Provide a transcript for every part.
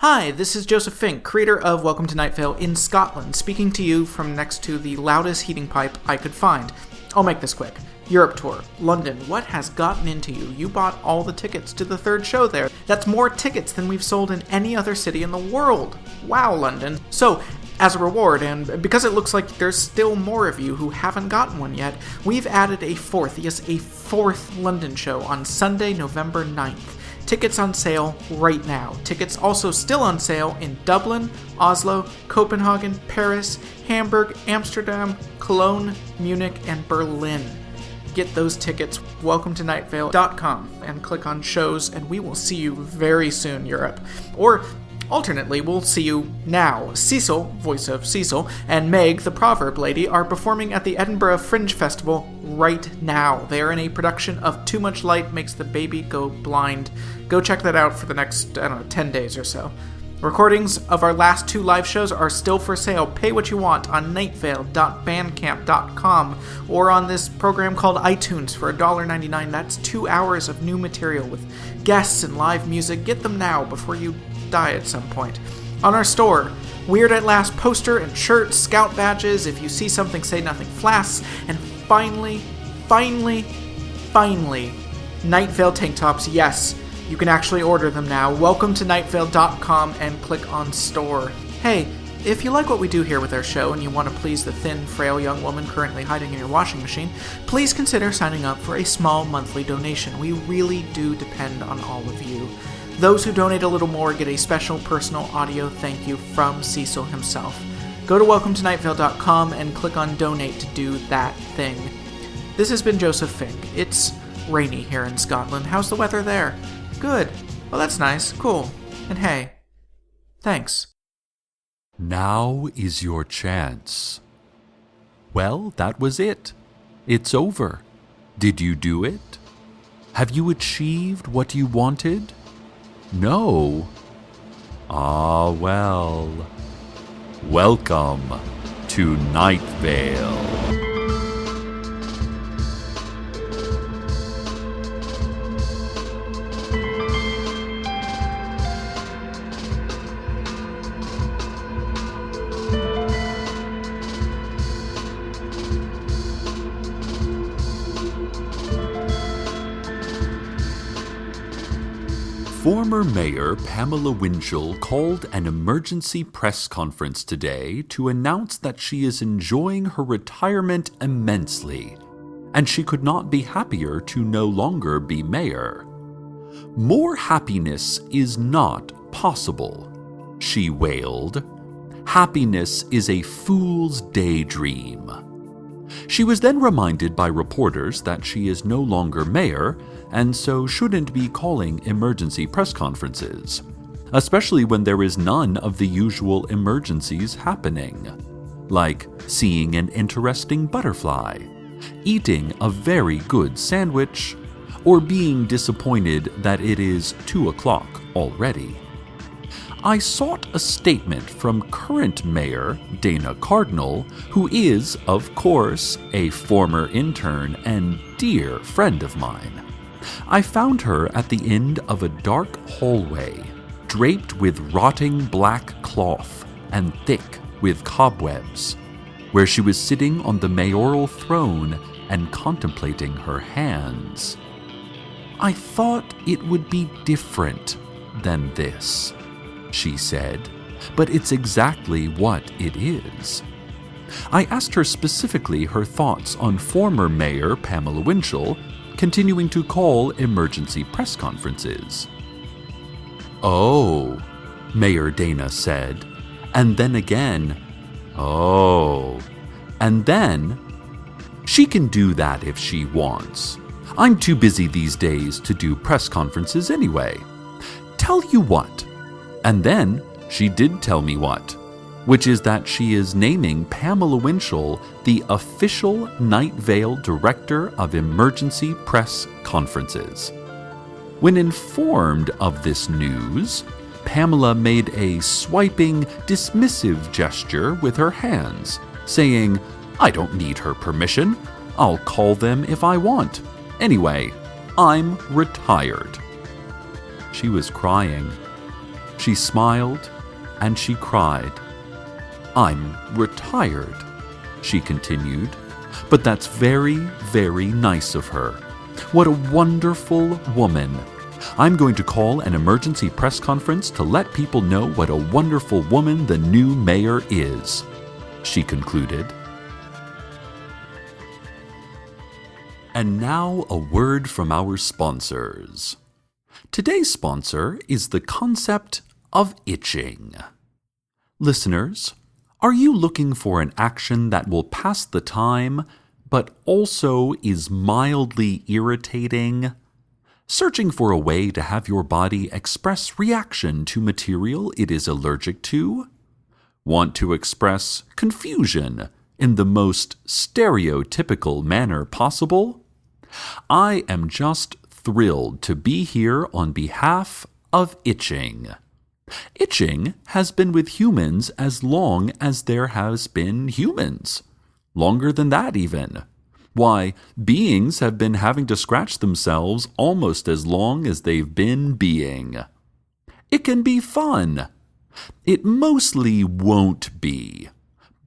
Hi, this is Joseph Fink, creator of Welcome to Night Vale in Scotland, speaking to you from next to the loudest heating pipe I could find. I'll make this quick. Europe tour. London. What has gotten into you? You bought all the tickets to the third show there. That's more tickets than we've sold in any other city in the world. Wow, London. So, as a reward, and because it looks like there's still more of you who haven't gotten one yet, we've added a fourth London show on Sunday, November 9th. Tickets on sale right now. Tickets also still on sale in Dublin, Oslo, Copenhagen, Paris, Hamburg, Amsterdam, Cologne, Munich, and Berlin. Get those tickets, welcometonightvale.com, and click on shows, and we will see you very soon, Europe. Or, alternately, we'll see you now. Cecil, voice of Cecil, and Meg, the proverb lady, are performing at the Edinburgh Fringe Festival right now. They are in a production of Too Much Light Makes the Baby Go Blind. Go check that out for the next, 10 days or so. Recordings of our last two live shows are still for sale. Pay what you want on nightvale.bandcamp.com or on this program called iTunes for $1.99. That's 2 hours of new material with guests and live music. Get them now before you die at some point. On our store, Weird at Last poster and shirts, scout badges, if you see something, say nothing, flasks, and finally, Night Vale tank tops. Yes, you can actually order them now. Welcome to nightvale.com and click on store. Hey, if you like what we do here with our show and you want to please the thin, frail young woman currently hiding in your washing machine, please consider signing up for a small monthly donation. We really do depend on all of you. Those who donate a little more get a special personal audio thank you from Cecil himself. Go to welcometonightvale.com and click on donate to do that thing. This has been Joseph Fink. It's rainy here in Scotland. How's the weather there? Good. Well, that's nice. Cool. And hey, thanks. Now is your chance. Well, that was it. It's over. Did you do it? Have you achieved what you wanted? No? Ah, well. Welcome to Night Vale. Former Mayor Pamela Winchell called an emergency press conference today to announce that she is enjoying her retirement immensely, and she could not be happier to no longer be mayor. More happiness is not possible, she wailed. Happiness is a fool's daydream. She was then reminded by reporters that she is no longer mayor, and so shouldn't be calling emergency press conferences, especially when there is none of the usual emergencies happening, like seeing an interesting butterfly, eating a very good sandwich, or being disappointed that it is 2 o'clock already. I sought a statement from current mayor Dana Cardinal, who is, of course, a former intern and dear friend of mine. I found her at the end of a dark hallway, draped with rotting black cloth and thick with cobwebs, where she was sitting on the mayoral throne and contemplating her hands. I thought it would be different than this, she said, but it's exactly what it is. I asked her specifically her thoughts on former Mayor Pamela Winchell continuing to call emergency press conferences. Oh, Mayor Dana said, and then again, oh, and then, she can do that if she wants. I'm too busy these days to do press conferences anyway. Tell you what. And then she did tell me what, which is that she is naming Pamela Winchell the official Night Vale Director of Emergency Press Conferences. When informed of this news, Pamela made a swiping, dismissive gesture with her hands, saying, I don't need her permission. I'll call them if I want. Anyway, I'm retired. She was crying. She smiled and she cried. "I'm retired," she continued, "but that's very, very nice of her. What a wonderful woman. I'm going to call an emergency press conference to let people know what a wonderful woman the new mayor is," she concluded. And now a word from our sponsors. Today's sponsor is the concept of itching. Listeners, are you looking for an action that will pass the time, but also is mildly irritating? Searching for a way to have your body express reaction to material it is allergic to? Want to express confusion in the most stereotypical manner possible? I am just thrilled to be here on behalf of itching. Itching has been with humans as long as there has been humans. Longer than that, even. Why, beings have been having to scratch themselves almost as long as they've been being. It can be fun. It mostly won't be.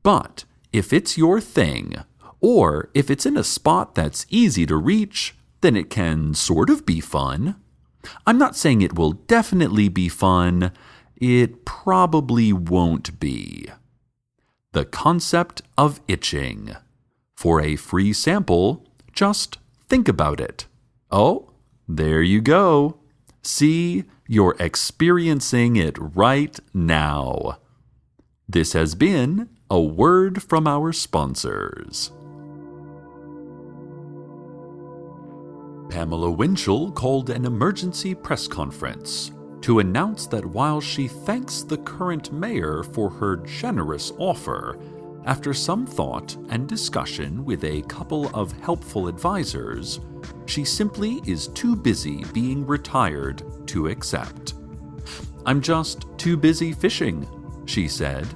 But if it's your thing, or if it's in a spot that's easy to reach, then it can sort of be fun. I'm not saying it will definitely be fun. It probably won't be. The concept of itching. For a free sample, just think about it. Oh, there you go. See, you're experiencing it right now. This has been a word from our sponsors. Pamela Winchell called an emergency press conference to announce that while she thanks the current mayor for her generous offer, after some thought and discussion with a couple of helpful advisors, she simply is too busy being retired to accept. "I'm just too busy fishing," she said,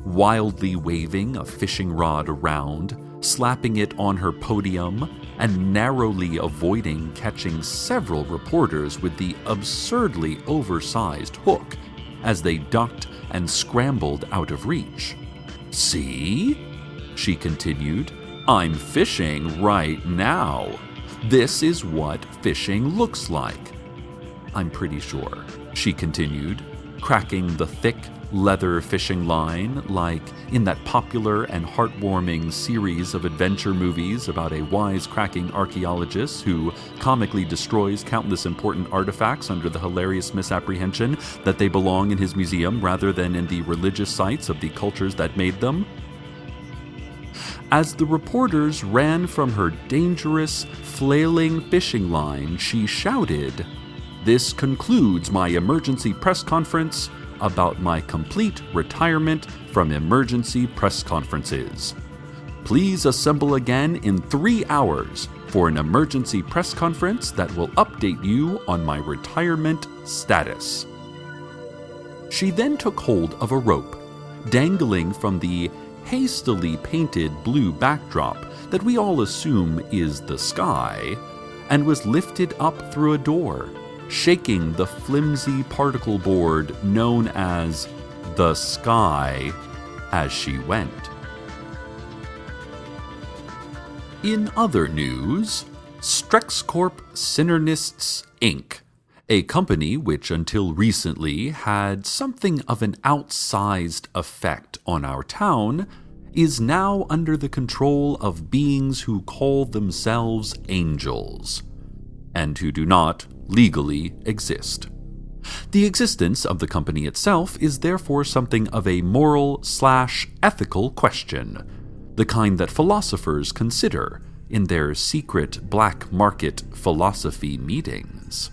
wildly waving a fishing rod around, slapping it on her podium, and narrowly avoiding catching several reporters with the absurdly oversized hook as they ducked and scrambled out of reach. "See?" she continued. "I'm fishing right now. This is what fishing looks like. I'm pretty sure," she continued, cracking the thick leather fishing line like in that popular and heartwarming series of adventure movies about a wisecracking archaeologist who comically destroys countless important artifacts under the hilarious misapprehension that they belong in his museum rather than in the religious sites of the cultures that made them. As the reporters ran from her dangerous, flailing fishing line, she shouted, "This concludes my emergency press conference about my complete retirement from emergency press conferences. Please assemble again in 3 hours for an emergency press conference that will update you on my retirement status." She then took hold of a rope, dangling from the hastily painted blue backdrop that we all assume is the sky, and was lifted up through a door, shaking the flimsy particle board known as the sky as she went. In other news, Strexcorp Synernists Inc., a company which until recently had something of an outsized effect on our town, is now under the control of beings who call themselves angels, and who do not legally exist. The existence of the company itself is therefore something of a moral/ethical question, the kind that philosophers consider in their secret black market philosophy meetings.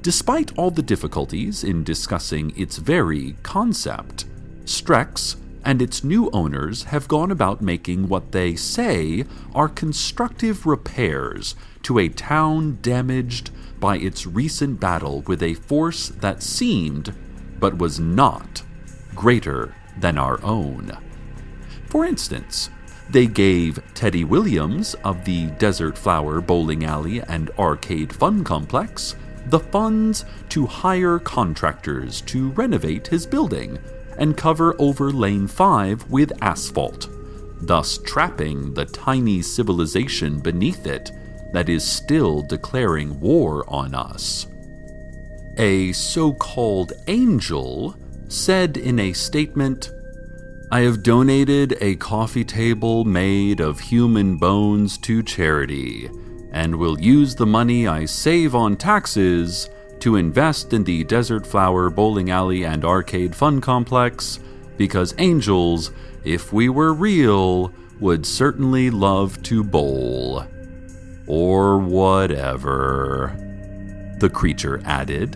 Despite all the difficulties in discussing its very concept, Strex and its new owners have gone about making what they say are constructive repairs to a town damaged by its recent battle with a force that seemed, but was not, greater than our own. For instance, they gave Teddy Williams of the Desert Flower Bowling Alley and Arcade Fun Complex the funds to hire contractors to renovate his building and cover over Lane 5 with asphalt, thus trapping the tiny civilization beneath it that is still declaring war on us. A so-called angel said in a statement, "I have donated a coffee table made of human bones to charity, and will use the money I save on taxes to invest in the Desert Flower Bowling Alley and Arcade Fun Complex, because angels, if we were real, would certainly love to bowl." Or whatever, the creature added.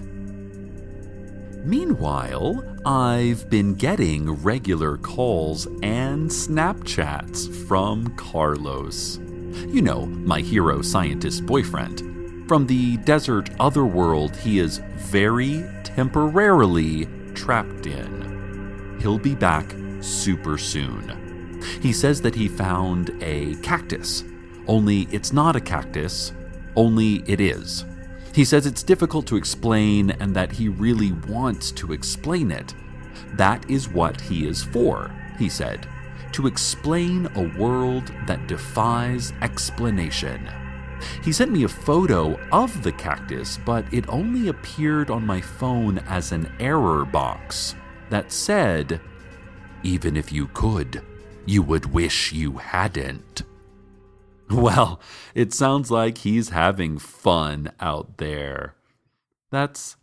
Meanwhile, I've been getting regular calls and Snapchats from Carlos. You know, my hero scientist boyfriend. From the desert otherworld he is very temporarily trapped in. He'll be back super soon. He says that he found a cactus. Only it's not a cactus, only it is. He says it's difficult to explain and that he really wants to explain it. That is what he is for, he said, to explain a world that defies explanation. He sent me a photo of the cactus, but it only appeared on my phone as an error box that said, "Even if you could, you would wish you hadn't." Well, it sounds like he's having fun out there. That's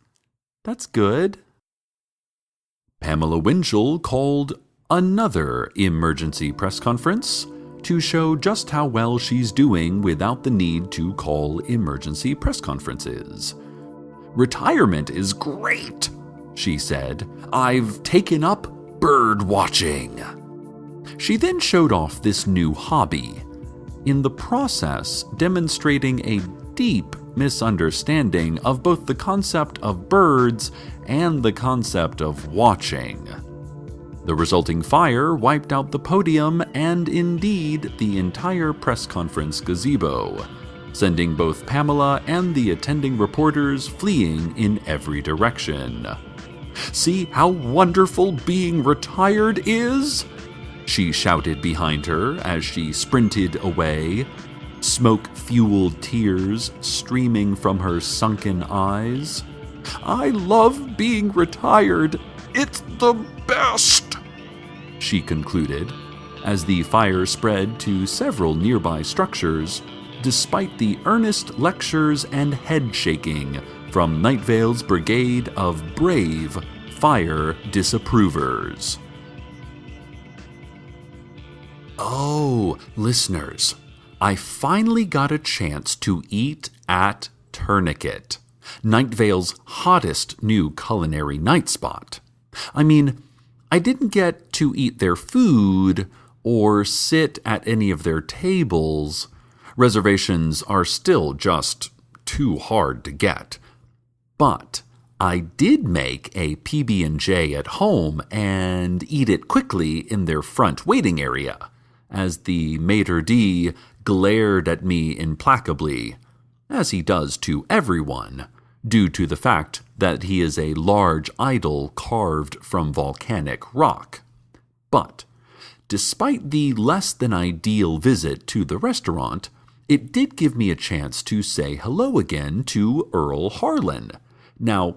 good. Pamela Winchell called another emergency press conference to show just how well she's doing without the need to call emergency press conferences. "Retirement is great," she said. "I've taken up bird watching." She then showed off this new hobby, in the process demonstrating a deep misunderstanding of both the concept of birds and the concept of watching. The resulting fire wiped out the podium and indeed the entire press conference gazebo, sending both Pamela and the attending reporters fleeing in every direction. "See how wonderful being retired is?" she shouted behind her as she sprinted away, smoke-fueled tears streaming from her sunken eyes. "I love being retired. It's the best," she concluded, as the fire spread to several nearby structures, despite the earnest lectures and head-shaking from Night Vale's brigade of brave fire disapprovers. Oh, listeners, I finally got a chance to eat at Tourniquet, Night Vale's hottest new culinary night spot. I mean, I didn't get to eat their food or sit at any of their tables. Reservations are still just too hard to get. But I did make a PB&J at home and eat it quickly in their front waiting area, as the maitre d' glared at me implacably, as he does to everyone, due to the fact that he is a large idol carved from volcanic rock. But, despite the less than ideal visit to the restaurant, it did give me a chance to say hello again to Earl Harlan. Now,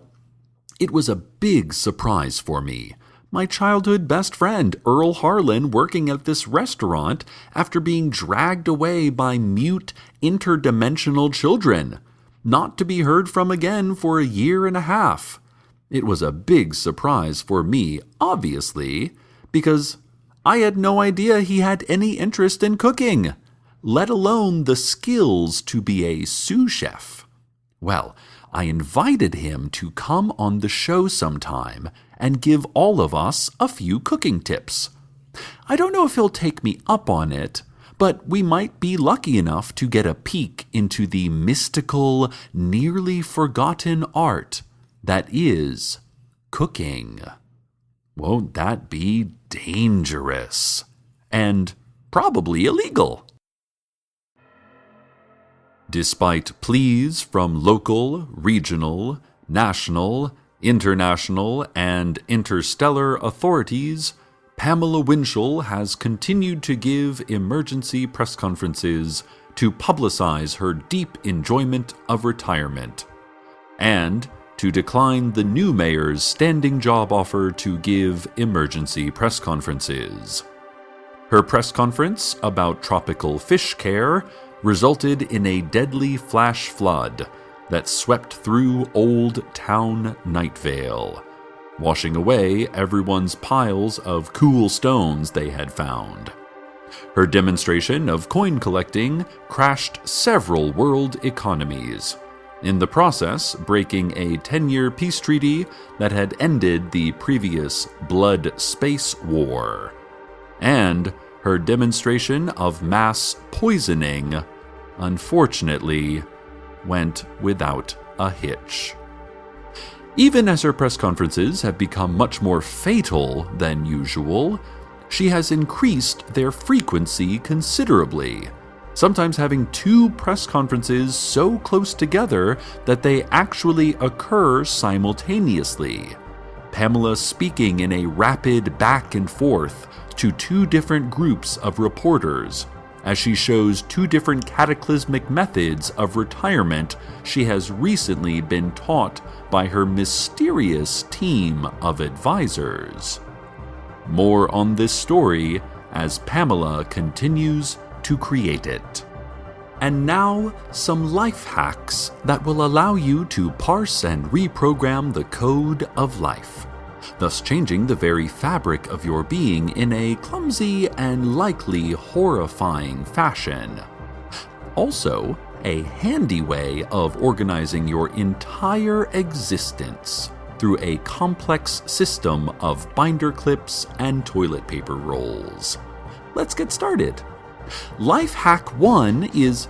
it was a big surprise for me. My childhood best friend, Earl Harlan, working at this restaurant after being dragged away by mute, interdimensional children, not to be heard from again for a year and a half. It was a big surprise for me, obviously, because I had no idea he had any interest in cooking, let alone the skills to be a sous chef. Well, I invited him to come on the show sometime and give all of us a few cooking tips. I don't know if he'll take me up on it, but we might be lucky enough to get a peek into the mystical, nearly forgotten art that is cooking. Won't that be dangerous? And probably illegal. Despite pleas from local, regional, national, international, and interstellar authorities, Pamela Winchell has continued to give emergency press conferences to publicize her deep enjoyment of retirement, and to decline the new mayor's standing job offer to give emergency press conferences. Her press conference about tropical fish care resulted in a deadly flash flood that swept through Old Town Night Vale, washing away everyone's piles of cool stones they had found. Her demonstration of coin collecting crashed several world economies, in the process breaking a 10-year peace treaty that had ended the previous Blood Space War. And her demonstration of mass poisoning, unfortunately, went without a hitch. Even as her press conferences have become much more fatal than usual, she has increased their frequency considerably, sometimes having 2 press conferences so close together that they actually occur simultaneously. Pamela speaking in a rapid back and forth to 2 different groups of reporters, as she shows 2 different cataclysmic methods of retirement she has recently been taught by her mysterious team of advisors. More on this story as Pamela continues to create it. And now, some life hacks that will allow you to parse and reprogram the code of life, thus changing the very fabric of your being in a clumsy and likely horrifying fashion. Also, a handy way of organizing your entire existence through a complex system of binder clips and toilet paper rolls. Let's get started. Life hack 1 is...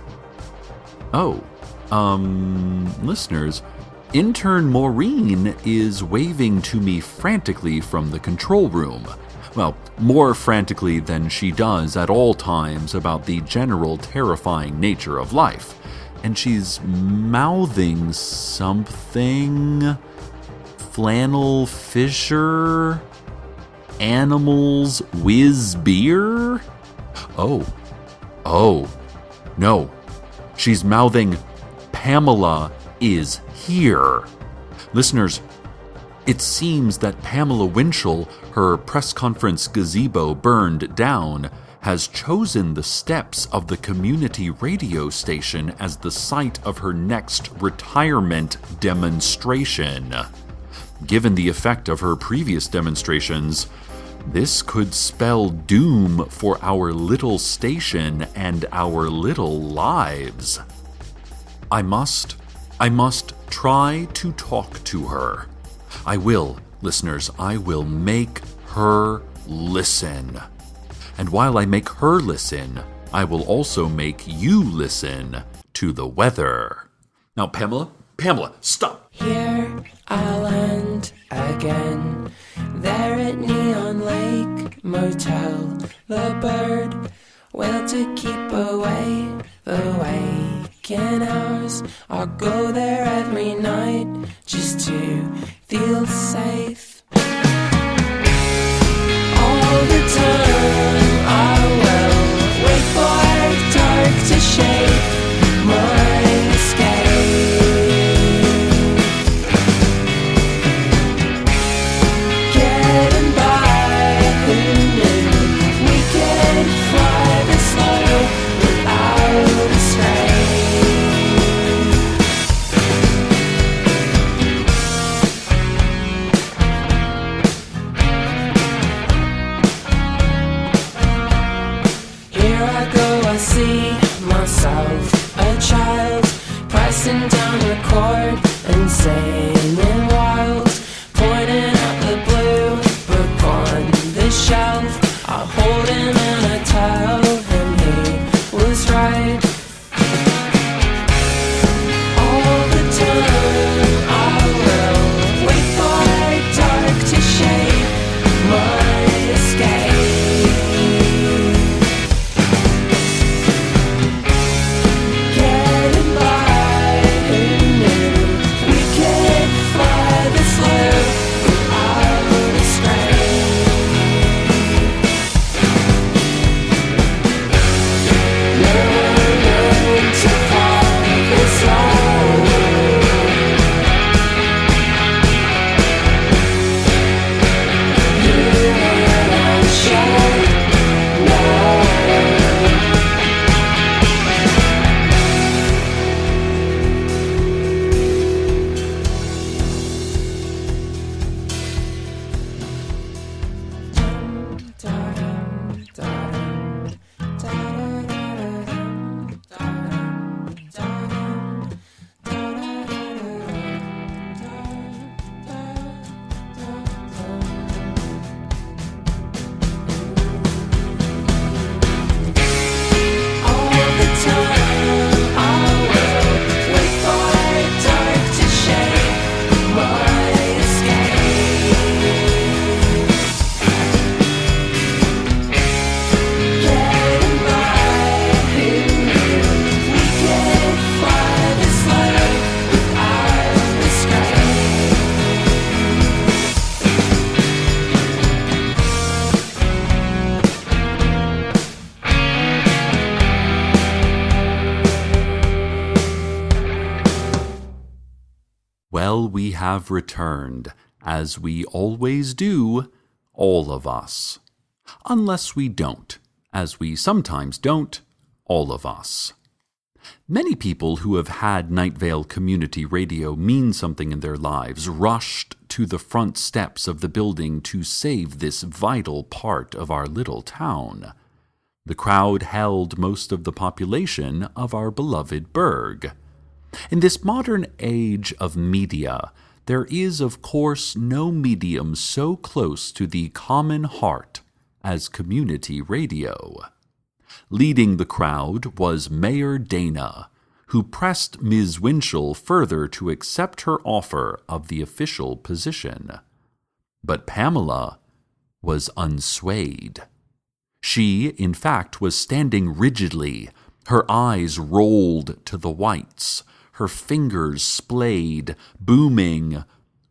listeners, intern Maureen is waving to me frantically from the control room. Well, more frantically than she does at all times about the general terrifying nature of life. And she's mouthing something. Flannel Fisher? Animals whiz beer? Oh, no. She's mouthing, Pamela is here. Listeners, it seems that Pamela Winchell, her press conference gazebo burned down, has chosen the steps of the community radio station as the site of her next retirement demonstration. Given the effect of her previous demonstrations, this could spell doom for our little station and our little lives. I must try to talk to her. I will, listeners, I will make her listen. And while I make her listen, I will also make you listen to the weather. Now, Pamela, stop. Here I land again, there at Neon Lake Motel. The bird will to keep away the waking hours. I'll go there every night just to feel safe. All the time I will wait for dark to shape my escape. Getting by, who knew we could fly this low without a strain. Here I go, I see myself, a child, pressing down record and singing wild, pointing at the blue book on the shelf. I hold him and I tell him he was right. All the time I will wait for dark to shape my escape. Getting Well, we have returned, as we always do, all of us. Unless we don't, as we sometimes don't, all of us. Many people who have had Night Vale Community Radio mean something in their lives rushed to the front steps of the building to save this vital part of our little town. The crowd held most of the population of our beloved burg. In this modern age of media, there is, of course, no medium so close to the common heart as community radio. Leading the crowd was Mayor Dana, who pressed Ms. Winchell further to accept her offer of the official position. But Pamela was unswayed. She, in fact, was standing rigidly, her eyes rolled to the whites, her fingers splayed, booming,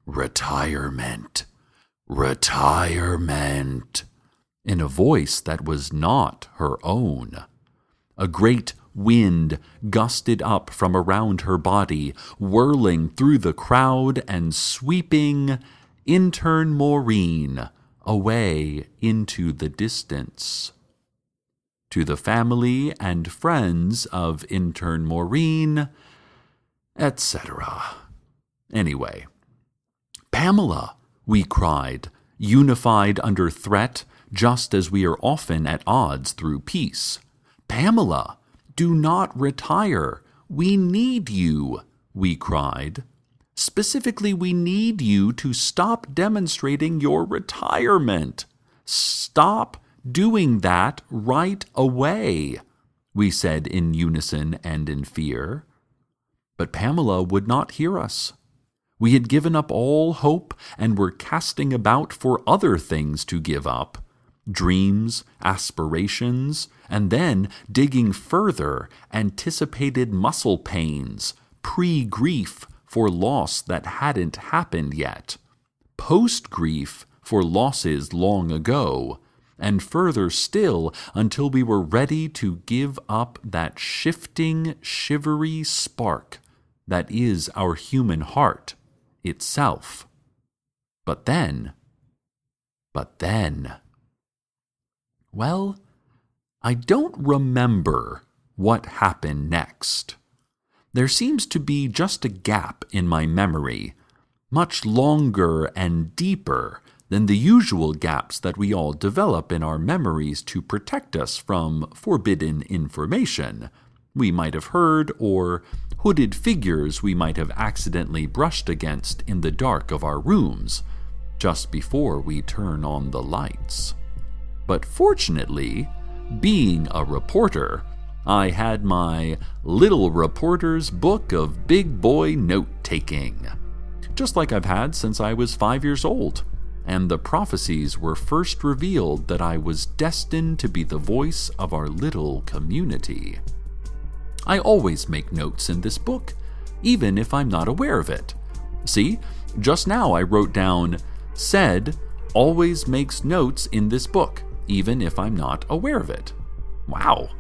"Retirement, retirement," in a voice that was not her own. A great wind gusted up from around her body, whirling through the crowd and sweeping intern Maureen away into the distance. To the family and friends of intern Maureen, etc. Anyway, "Pamela," we cried, unified under threat, just as we are often at odds through peace. "Pamela, do not retire. We need you," we cried. "Specifically, we need you to stop demonstrating your retirement. Stop doing that right away," we said in unison and in fear. But Pamela would not hear us. We had given up all hope and were casting about for other things to give up. Dreams, aspirations, and then, digging further, anticipated muscle pains, pre-grief for loss that hadn't happened yet, post-grief for losses long ago, and further still until we were ready to give up that shifting, shivery spark that is our human heart itself. But then... Well, I don't remember what happened next. There seems to be just a gap in my memory, much longer and deeper than the usual gaps that we all develop in our memories to protect us from forbidden information we might have heard or hooded figures we might have accidentally brushed against in the dark of our rooms just before we turn on the lights. But fortunately, being a reporter, I had my little reporter's book of big boy note-taking, just like I've had since I was 5 years old, and the prophecies were first revealed that I was destined to be the voice of our little community. I always make notes in this book, even if I'm not aware of it. See, just now I wrote down, "Said always makes notes in this book, even if I'm not aware of it." Wow,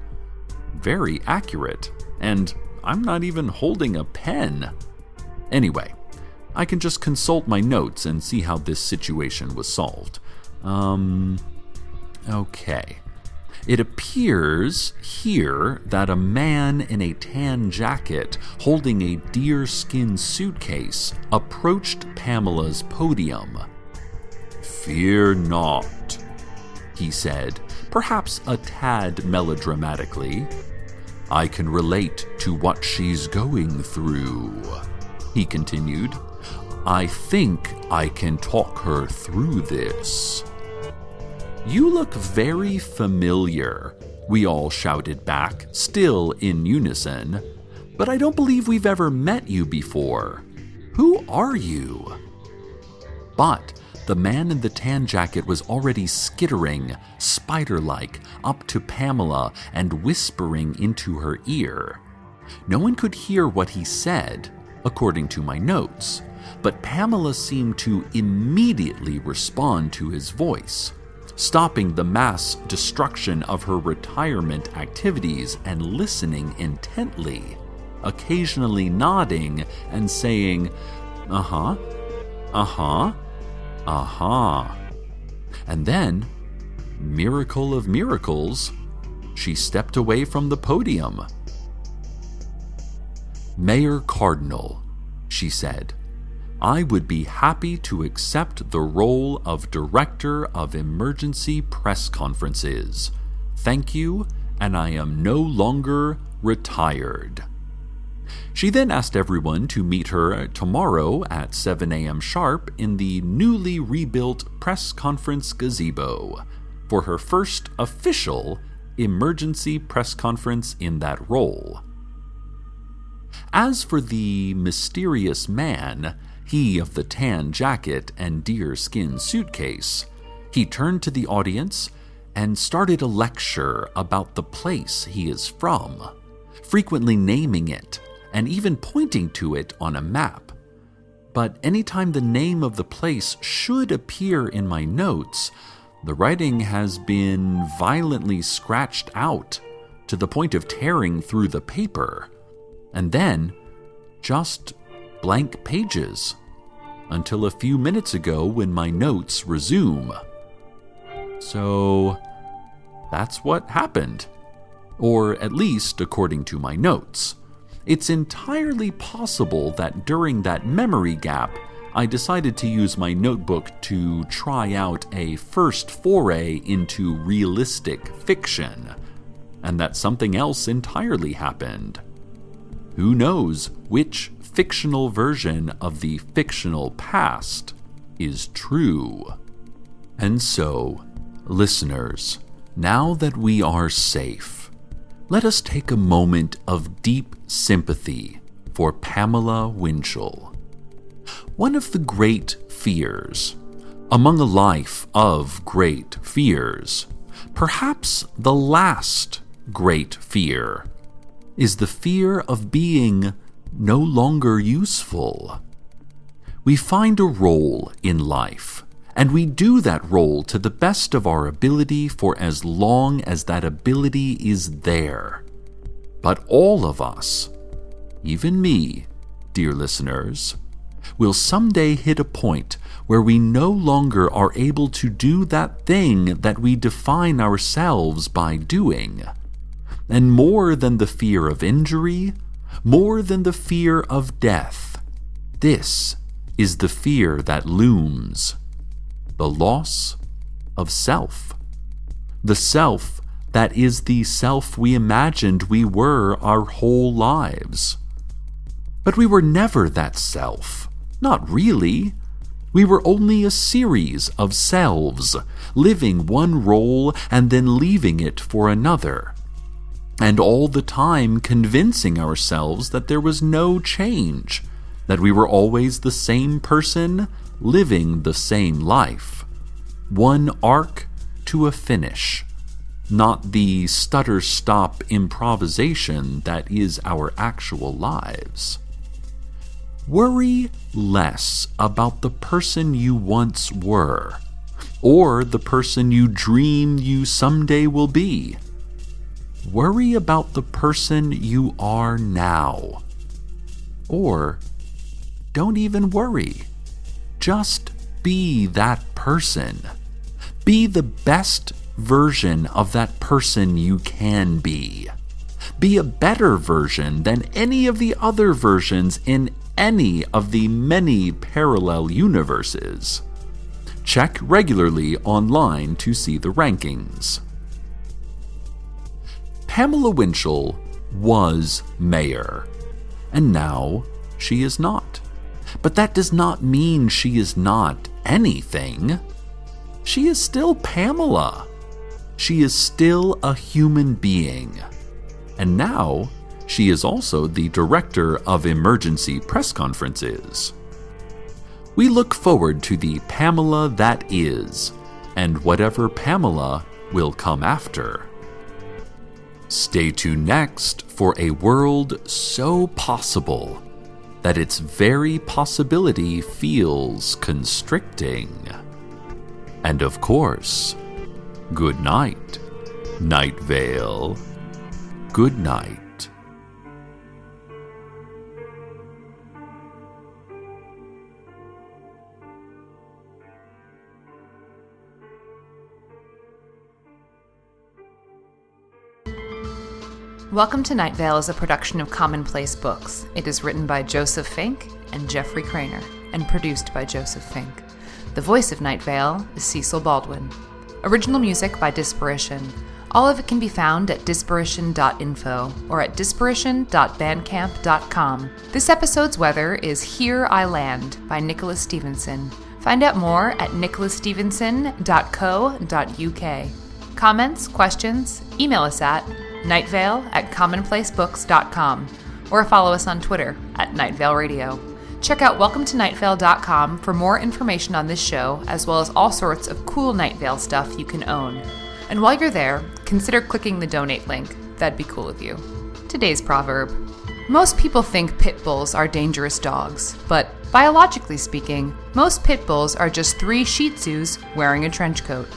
very accurate, and I'm not even holding a pen. Anyway, I can just consult my notes and see how this situation was solved. Okay. It appears here that a man in a tan jacket holding a deerskin suitcase approached Pamela's podium. "Fear not," he said, perhaps a tad melodramatically. "I can relate to what she's going through," he continued. "I think I can talk her through this." "You look very familiar," we all shouted back, still in unison. "But I don't believe we've ever met you before. Who are you?" But the man in the tan jacket was already skittering, spider-like, up to Pamela and whispering into her ear. No one could hear what he said, according to my notes, but Pamela seemed to immediately respond to his voice, stopping the mass destruction of her retirement activities and listening intently, occasionally nodding and saying, Uh-huh. Uh-huh. Uh-huh. And then, miracle of miracles, she stepped away from the podium. "Mayor Cardinal," she said, "I would be happy to accept the role of Director of Emergency Press Conferences. Thank you, and I am no longer retired." She then asked everyone to meet her tomorrow at 7 a.m. sharp in the newly rebuilt press conference gazebo for her first official emergency press conference in that role. As for the mysterious man, he of the tan jacket and deerskin suitcase, he turned to the audience and started a lecture about the place he is from, frequently naming it and even pointing to it on a map. But anytime the name of the place should appear in my notes, the writing has been violently scratched out to the point of tearing through the paper, and then just blank pages, until a few minutes ago when my notes resume. So that's what happened, or at least according to my notes. It's entirely possible that during that memory gap, I decided to use my notebook to try out a first foray into realistic fiction, and that something else entirely happened. Who knows which fictional version of the fictional past is true? And so, listeners, now that we are safe, let us take a moment of deep sympathy for Pamela Winchell. One of the great fears, among a life of great fears, perhaps the last great fear, is the fear of being no longer useful. We find a role in life, and we do that role to the best of our ability for as long as that ability is there. But all of us, even me, dear listeners, will someday hit a point where we no longer are able to do that thing that we define ourselves by doing. And more than the fear of injury, more than the fear of death, this is the fear that looms: the loss of self. The self that is the self we imagined we were our whole lives. But we were never that self. Not really. We were only a series of selves, living one role and then leaving it for another, and all the time convincing ourselves that there was no change, that we were always the same person, living the same life. One arc to a finish, not the stutter-stop improvisation that is our actual lives. Worry less about the person you once were, or the person you dream you someday will be. Worry about the person you are now. Or don't even worry. Just be that person. Be the best version of that person you can be. Be a better version than any of the other versions in any of the many parallel universes. Check regularly online to see the rankings. Pamela Winchell was mayor, and now she is not. But that does not mean she is not anything. She is still Pamela. She is still a human being. And now she is also the director of emergency press conferences. We look forward to the Pamela that is, and whatever Pamela will come after. Stay tuned next for a world so possible that its very possibility feels constricting. And of course, good night, Night Vale. Good night. Welcome to Night Vale is a production of Commonplace Books. It is written by Joseph Fink and Jeffrey Craner, and produced by Joseph Fink. The voice of Night Vale is Cecil Baldwin. Original music by Disparition. All of it can be found at disparition.info or at disparition.bandcamp.com. This episode's weather is Here I Land by Nicholas Stevenson. Find out more at nicholasstevenson.co.uk. Comments, questions, email us at nightvale@commonplacebooks.com or follow us on Twitter at Night Vale Radio. Check out welcometonightvale.com for more information on this show, as well as all sorts of cool Night Vale stuff you can own. And while you're there, consider clicking the donate link. That'd be cool of you. Today's proverb. Most people think pit bulls are dangerous dogs, but biologically speaking, most pit bulls are just 3 Shih Tzus wearing a trench coat.